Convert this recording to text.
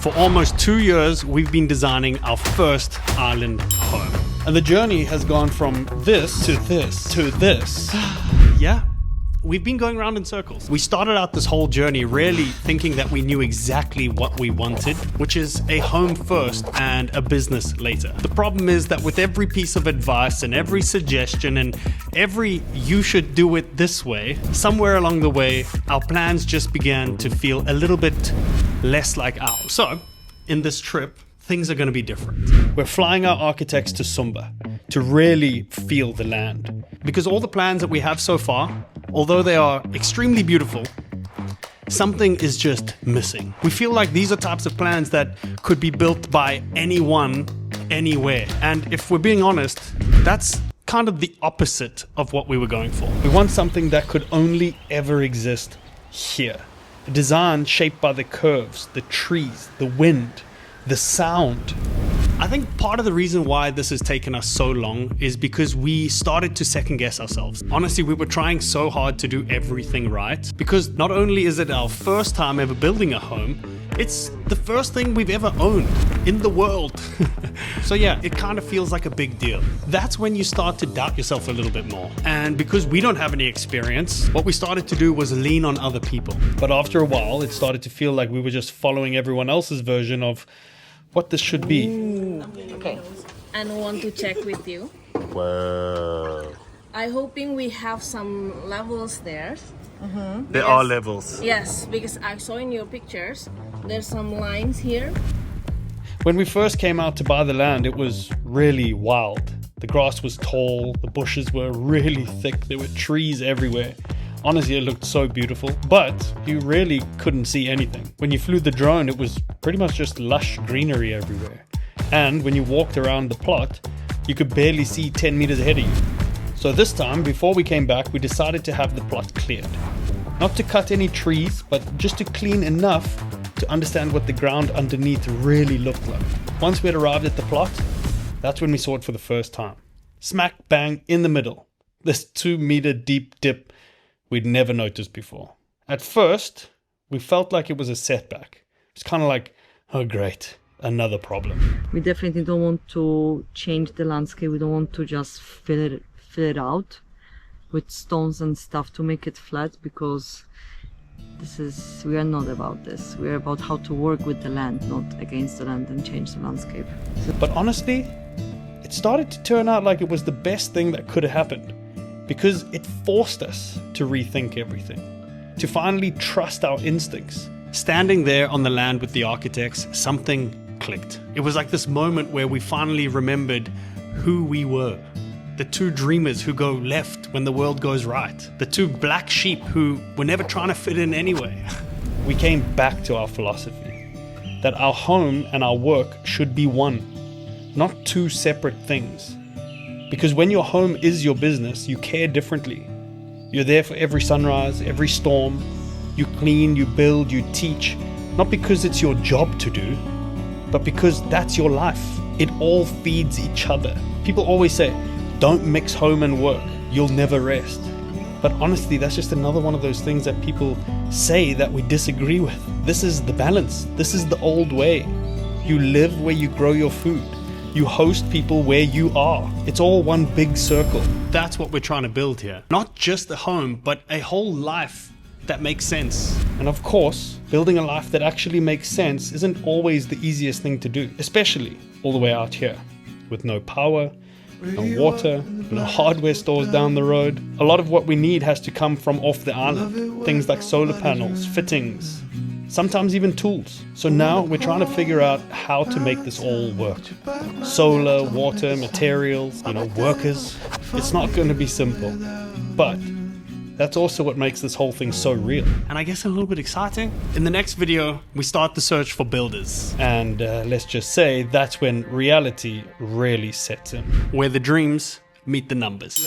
For almost 2 years, we've been designing our first island home. And the journey has gone from this to this to this. Yeah, we've been going around in circles. We started out this whole journey really thinking that we knew exactly what we wanted, which is a home first and a business later. The problem is that with every piece of advice and every suggestion and every "you should do it this way," somewhere along the way, our plans just began to feel a little bit less like ours. So, in this trip, things are going to be different. We're flying our architects to Sumba to really feel the land. Because all the plans that we have so far, although they are extremely beautiful, something is just missing. We feel like these are types of plans that could be built by anyone, anywhere. And if we're being honest, that's kind of the opposite of what we were going for. We want something that could only ever exist here. A design shaped by the curves, the trees, the wind, the sound. I think part of the reason why this has taken us so long is because we started to second guess ourselves. Honestly, we were trying so hard to do everything right because not only is it our first time ever building a home, it's the first thing we've ever owned in the world. So yeah, it kind of feels like a big deal. That's when you start to doubt yourself a little bit more. And because we don't have any experience, what we started to do was lean on other people. But after a while, it started to feel like we were just following everyone else's version of what this should be. Okay. And want to check with you. Wow. I'm hoping we have some levels there. There are levels. Yes, because I saw in your pictures, there's some lines here. When we first came out to buy the land, it was really wild. The grass was tall, the bushes were really thick, there were trees everywhere. Honestly, it looked so beautiful, but you really couldn't see anything. When you flew the drone, it was pretty much just lush greenery everywhere. And when you walked around the plot, you could barely see 10 meters ahead of you. So this time, before we came back, we decided to have the plot cleared. Not to cut any trees, but just to clean enough to understand what the ground underneath really looked like. Once we had arrived at the plot, that's when we saw it for the first time. Smack bang in the middle. This 2-meter deep dip we'd never noticed before. At first, we felt like it was a setback. It's kind of like, oh great, another problem. We definitely don't want to change the landscape. We don't want to just fill it out with stones and stuff to make it flat, because we are not about this. We are about how to work with the land, not against the land and change the landscape. But honestly, it started to turn out like it was the best thing that could have happened, because it forced us to rethink everything, to finally trust our instincts. Standing there on the land with the architects, something clicked. It was like this moment where we finally remembered who we were. The two dreamers who go left when the world goes right. The two black sheep who were never trying to fit in anyway. We came back to our philosophy, that our home and our work should be one, not two separate things. Because when your home is your business, you care differently. You're there for every sunrise, every storm. You clean, you build, you teach, not because it's your job to do, but because that's your life. It all feeds each other. People always say, don't mix home and work, you'll never rest. But honestly, that's just another one of those things that people say that we disagree with. This is the balance. This is the old way. You live where you grow your food. You host people where you are. It's all one big circle. That's what we're trying to build here. Not just a home, but a whole life that makes sense. And of course, building a life that actually makes sense isn't always the easiest thing to do, especially all the way out here, with no power, no water, no hardware stores down the road. A lot of what we need has to come from off the island. Things like solar panels, fittings, sometimes even tools. So now we're trying to figure out how to make this all work. Solar, water, materials, workers. It's not going to be simple, but that's also what makes this whole thing so real. And I guess a little bit exciting. In the next video, we start the search for builders. And let's just say that's when reality really sets in. Where the dreams meet the numbers.